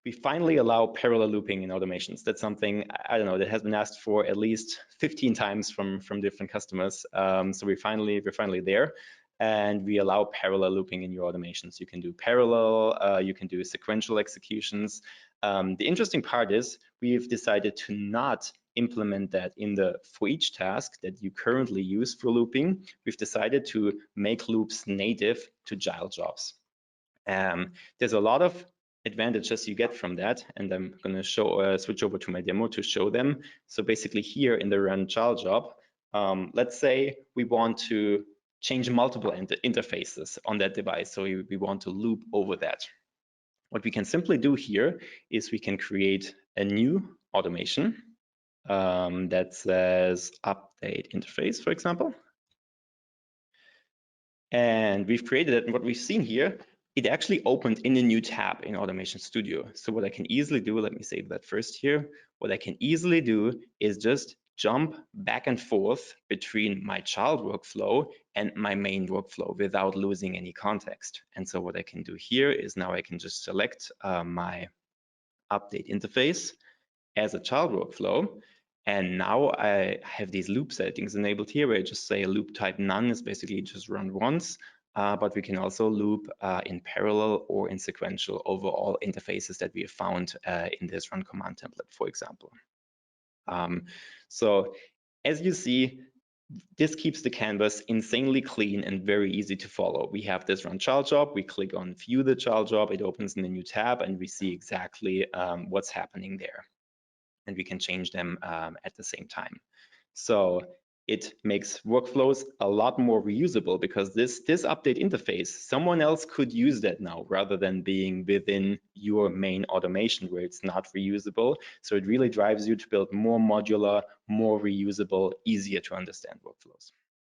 we finally allow parallel looping in automations. That's something, I don't know, that has been asked for at least 15 times from different customers. So we're finally there, and we allow parallel looping in your automations. You can do parallel, you can do sequential executions. The interesting part is we've decided to not implement that in the for each task that you currently use for looping. We've decided to make loops native to agile jobs. There's a lot of advantages you get from that, and I'm going to show switch over to my demo to show them. So basically here in the run agile job, let's say we want to change multiple interfaces on that device, so we want to loop over that. What we can simply do here is we can create a new automation that says update interface, for example. And we've created it, and what we've seen here, it actually opened in a new tab in Automation Studio. So what I can easily do, let me save that first here. What I can easily do is just jump back and forth between my child workflow and my main workflow without losing any context. And so what I can do here is now I can just select my update interface as a child workflow. And now I have these loop settings enabled here where I just say loop type none is basically just run once. But we can also loop in parallel or in sequential over all interfaces that we have found in this run command template, for example. So as you see, this keeps the canvas insanely clean and very easy to follow. We have this run child job. We click on view the child job. It opens in a new tab, and we see exactly what's happening there. And we can change them at the same time. So it makes workflows a lot more reusable, because this update interface, someone else could use that now rather than being within your main automation where it's not reusable. So it really drives you to build more modular, more reusable, easier to understand workflows.